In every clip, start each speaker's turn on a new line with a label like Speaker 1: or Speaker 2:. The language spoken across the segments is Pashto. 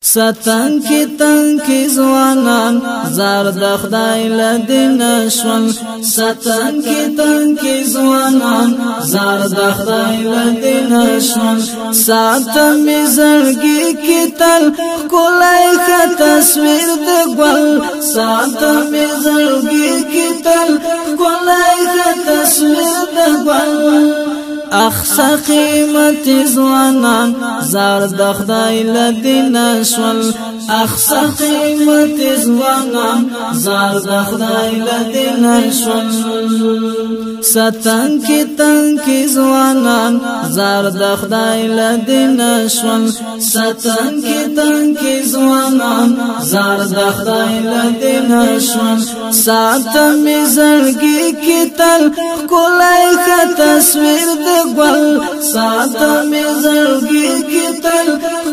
Speaker 1: ستن کی تن کی زوانان زار د خدای لدین شول ستن کی تن کی زوانان زار د خدای لدین شول ساتم زړګي کی تل کولای ک تصویر د ګل ساتم زړګي کی تل کولای ک تصویر د ګل اخسا قیمت زوانان زار د خدای لدین شول اخسا قیمت زوانان زار د خدای لدین شول ستن کی تن کی زوانان زار د خدای لدین شول ستن کی تن کی زوانان زار د خدای لدین شول ساتم زړګي کی تل کولای ک تصویر د ګل ساتم زړګي کی تل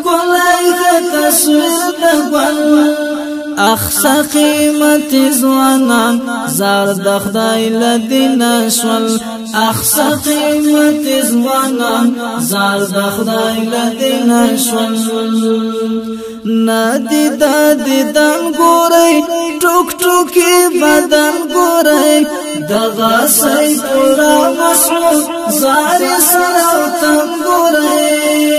Speaker 1: کولای ک تصویر د ګل اخسا قیمت زوانان زار د خدای لدین شول اخسا قیمت زوانان زار د خدای لدین شول ندی دن ګورای ټوک ټوکی بدن ګورای دغه سای پورا مسعود زار سره تم ګورای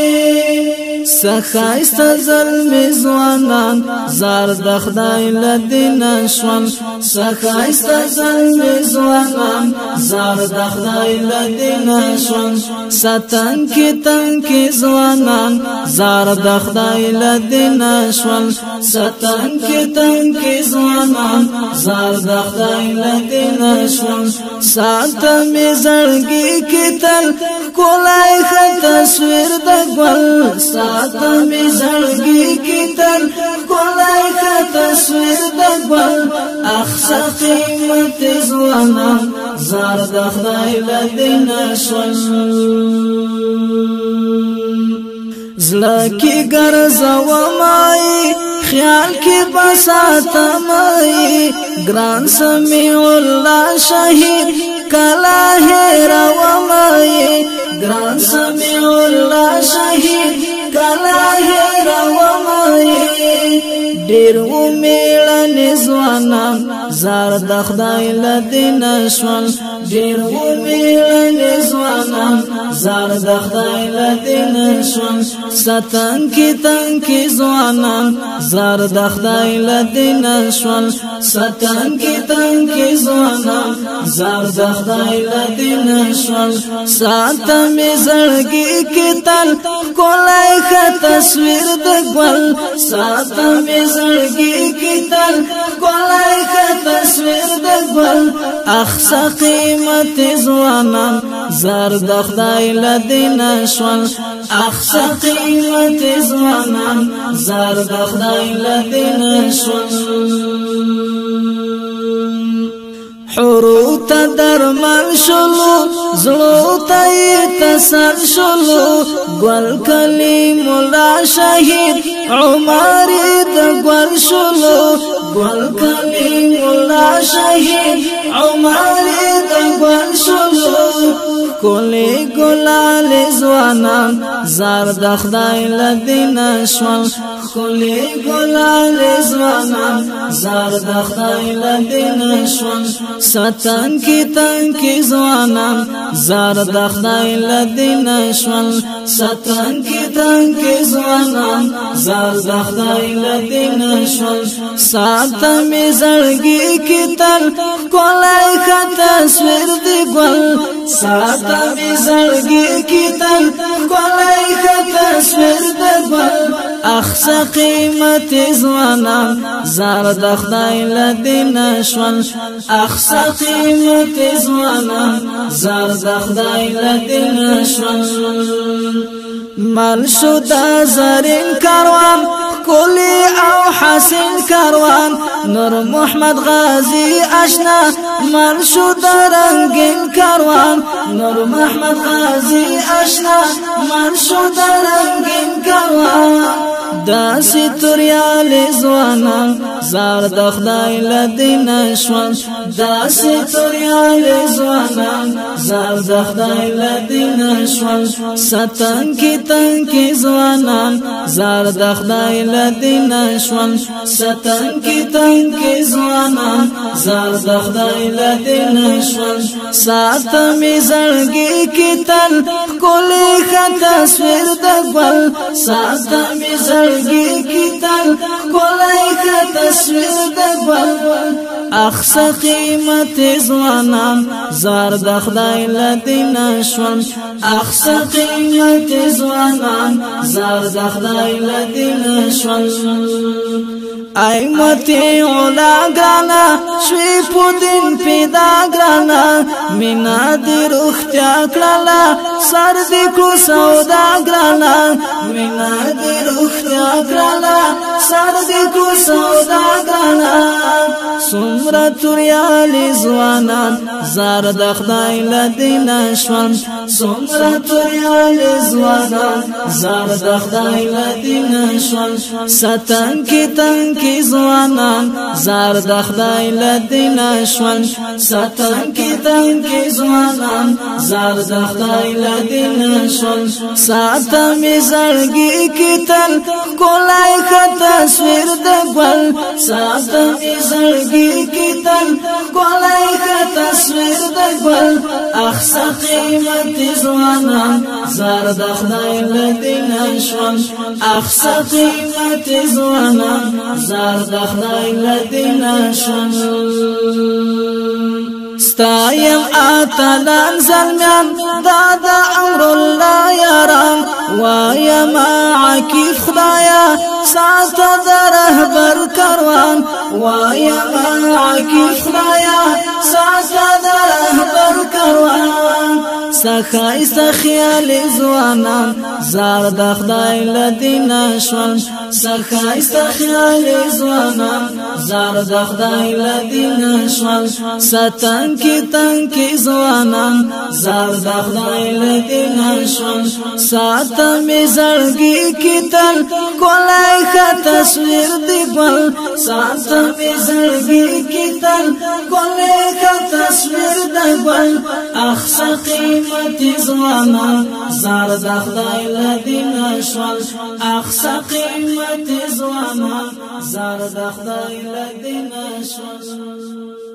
Speaker 1: سخایست ظلم زوانان زار د خدای لدین شول سخایست ظلم زوانان زار د خدای لدین شول ستن کی تن کی زوانان زار د خدای لدین شول ستن کی تن کی زوانان زار د خدای لدین شول ساتم زړګي کی تل کولای ک تصویر د ګل ساتم زړګي کی تل کولای ک تصویر د ګل اخسا قیمت زوانان زار د خدای لدین شول زړه کی ګرځو مای خیال کی بساتمای ګران سمیع الله شهید کلا هرا ومای ګران سمیع الله شهید کلا هرا ومای ډیر ومیړن زوانان زار د خدای لدین شول ډیر ومیړن زوانان زار د خدای لدین شول ستن کی تن کی زوانان زار د خدای لدین شول ستن کی تن کی زوانان زار د خدای لدین شول ساتم زړګي کی تل کولای ک تصویر د ګل ساتم زړګي کی تل کولای ک تصویر د ګل اخسا قیمت زوانان زار د خدای لدین شول اخسا قیمت زوانان زار د خدای لدین شول حورو تا درمان شلو زلو تا تسل شلو گل کلیم الله شهید عمری د گل شلو گل کلیم الله شهید عمری د گل شلو کولی گلال زوانان زار د خدای لدین شول کولی گلال زوانان زار د خدای لدین شول ستن کی تن کی زوانان زار د خدای لدین شول ستن کی تن کی زوانان زار د خدای لدین شول ساتم زړګي کی تل کولای ک تصویر دی ګل ساتم زړګي کی تل کولای ک تصویر دی ګل اخسا قیمت زوانان زار د خدای لدین شول اخسا قیمت زوانان زار د خدای لدین شول مال شو دا زرین کاروان کولی او حسین کاروان نور محمد غازی آشنا مال شو دا رنگین کاروان نور محمد غازی آشنا مال شو دا رنگین کاروان داسې توریال ځوانان زار د خدای له دینه شول داسې توریال ځوانان زار د خدای له دینه شول ستنکی تنکی ځوانان زار د خدای له دینه شول ستنکی تنکی ځوانان زار د خدای له دینه شول ساتمې زړګي کې تل ښکلی ښه تصویر د ګل ساتمې زړګي کې تل ښکلی ښه تصویر د ګل اخ قیمت ځوانان زار د خدای له دینه شول اخ قیمت ځوانان زار د خدای له دینه شول ای متی اولا گرانا شوی پو دین پیدا گرانا مینا دی روختیا کرالا سر دی کو سودا گرانا مینا دی روختیا کرالا سر دی کو سودا گرانا سمرا توریالی زوانان زار د خدای له دینه شول سمرا توریالی زوانان زار د خدای له دینه شول ستنکی تنکی زوانان زار د خدای له دینه شول ستنکی تنکی زوانان زار د خدای له دینه شول ساتمې زړګي کې تل ښکلی ښه تصویر د ګل ساتمې زړګي کې تل ښکلی ښه تصویر د ګل اخ قیمت ځوانان زار د خدای له دینه شول اخ قیمت ځوانان زار د خدای له دینه شول ستایم اتلان زلمیان دادا امر الله یاران وایم عکیف خدایا سات د رهبر کاروان وایم عکیف خدایا سات د رهبر کاروان سخایست خیال ځوانان زار د خدای له دینه شول سخایست خیال ځوانان زار د خدای له دینه شول ستنکی تنکی ځوانان زار د خدای له دینه شول ساتمې زړګي کې تل ښکلی ښه تصویر د ګل ساتمې زړګي کې تل ښکلی ښه تصویر د ګل اخ قیمت ځوانان زار د خدای له دینه شول اخ قیمت ځوانان زار د خدای له دینه شول